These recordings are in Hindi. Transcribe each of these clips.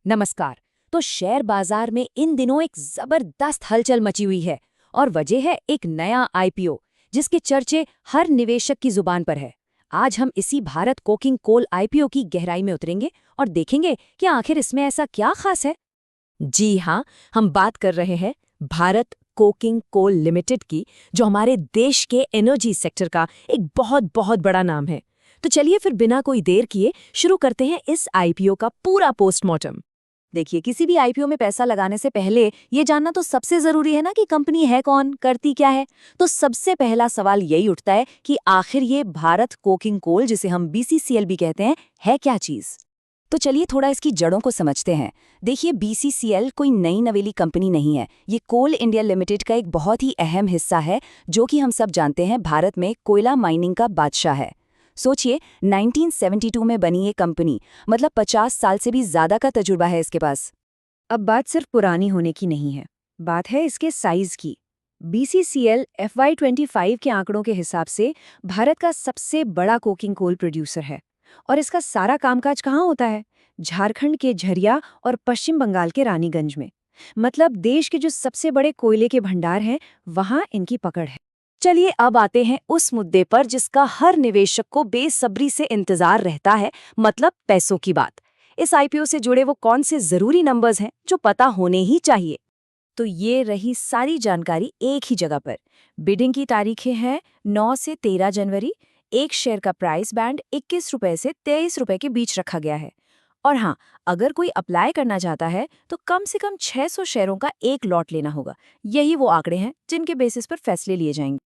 नमस्कार। तो शेयर बाजार में इन दिनों एक जबरदस्त हलचल मची हुई है और वजह है एक नया आईपीओ जिसके चर्चे हर निवेशक की जुबान पर है। आज हम इसी भारत कोकिंग कोल आईपीओ की गहराई में उतरेंगे और देखेंगे कि आखिर इसमें ऐसा क्या खास है। जी हाँ, हम बात कर रहे हैं भारत कोकिंग कोल लिमिटेड की, जो हमारे देश के एनर्जी सेक्टर का एक बहुत बहुत बड़ा नाम है। तो चलिए फिर बिना कोई देर किए शुरू करते हैं इस आईपीओ का पूरा पोस्टमार्टम। देखिए, किसी भी आईपीओ में पैसा लगाने से पहले ये जानना तो सबसे जरूरी है ना कि कंपनी है कौन, करती क्या है। तो सबसे पहला सवाल यही उठता है कि आखिर ये भारत कोकिंग कोल, जिसे हम बीसीसीएल भी कहते हैं, है क्या चीज। तो चलिए थोड़ा इसकी जड़ों को समझते हैं। देखिए, बीसीसीएल कोई नई नवेली कंपनी नहीं है। ये कोल इंडिया लिमिटेड का एक बहुत ही अहम हिस्सा है, जो कि हम सब जानते हैं भारत में कोयला माइनिंग का बादशाह है। सोचिए, 1972 में बनी ये कंपनी, मतलब 50 साल से भी ज्यादा का तजुर्बा है इसके पास। अब बात सिर्फ पुरानी होने की नहीं है, बात है इसके साइज की। बीसीसीएल FY25 के आंकड़ों के हिसाब से भारत का सबसे बड़ा कोकिंग कोल प्रोड्यूसर है। और इसका सारा कामकाज कहाँ होता है? झारखंड के झरिया और पश्चिम बंगाल के रानीगंज में। मतलब देश के जो सबसे बड़े कोयले के भंडार हैं, वहां इनकी पकड़ है। चलिए अब आते हैं उस मुद्दे पर जिसका हर निवेशक को बेसब्री से इंतजार रहता है, मतलब पैसों की बात। इस आईपीओ से जुड़े वो कौन से जरूरी नंबर्स हैं जो पता होने ही चाहिए। तो ये रही सारी जानकारी एक ही जगह पर। बिडिंग की तारीखें हैं 9 से 13 जनवरी। एक शेयर का प्राइस बैंड 21 रुपए से 23 रुपए के बीच रखा गया है। और हाँ, अगर कोई अप्लाई करना चाहता है तो कम से कम 600 शेयरों का एक लॉट लेना होगा। यही वो आंकड़े हैं जिनके बेसिस पर फैसले लिए जाएंगे।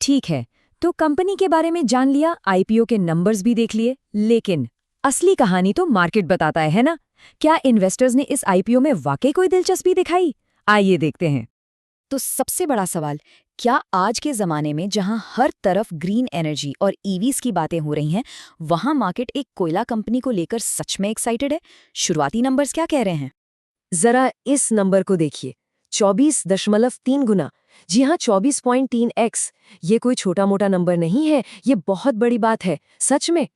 ठीक है, तो कंपनी के बारे में जान लिया, आईपीओ के नंबर्स भी देख लिए, लेकिन असली कहानी तो मार्केट बताता है ना? क्या इन्वेस्टर्स ने इस आईपीओ में वाकई कोई दिलचस्पी दिखाई? आइए देखते हैं। तो सबसे बड़ा सवाल, क्या आज के जमाने में जहां हर तरफ ग्रीन एनर्जी और ईवीज की बातें हो रही हैं, वहां मार्केट एक कोयला कंपनी को लेकर सच में एक्साइटेड है? शुरुआती नंबर्स क्या कह रहे हैं? जरा इस नंबर को देखिए, 24.3 गुना। जी हाँ, 24.3x। ये कोई छोटा मोटा नंबर नहीं है, ये बहुत बड़ी बात है सच में।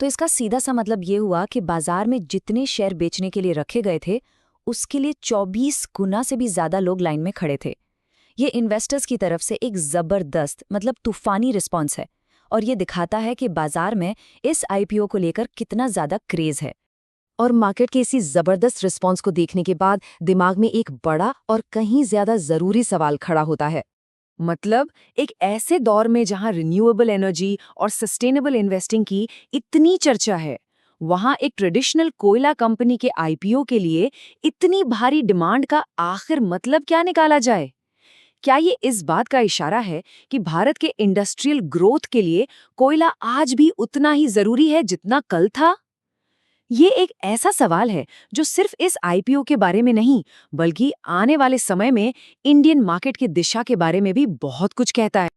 तो इसका सीधा सा मतलब ये हुआ कि बाजार में जितने शेयर बेचने के लिए रखे गए थे, उसके लिए 24 गुना से भी ज्यादा लोग लाइन में खड़े थे। ये इन्वेस्टर्स की तरफ से एक जबरदस्त, मतलब तूफानी रिस्पॉन्स है। और ये दिखाता है कि बाजार में इस आईपीओ को लेकर कितना ज्यादा क्रेज है। और मार्केट के इसी जबरदस्त रिस्पॉन्स को देखने के बाद दिमाग में एक बड़ा और कहीं ज्यादा जरूरी सवाल खड़ा होता है। मतलब एक ऐसे दौर में जहां रिन्यूएबल एनर्जी और सस्टेनेबल इन्वेस्टिंग की इतनी चर्चा है, वहां एक ट्रेडिशनल कोयला कंपनी के आईपीओ के लिए इतनी भारी डिमांड का आखिर मतलब क्या निकाला जाए? क्या ये इस बात का इशारा है कि भारत के इंडस्ट्रियल ग्रोथ के लिए कोयला आज भी उतना ही जरूरी है जितना कल था? ये एक ऐसा सवाल है जो सिर्फ इस आईपीओ के बारे में नहीं, बल्कि आने वाले समय में इंडियन मार्केट की दिशा के बारे में भी बहुत कुछ कहता है।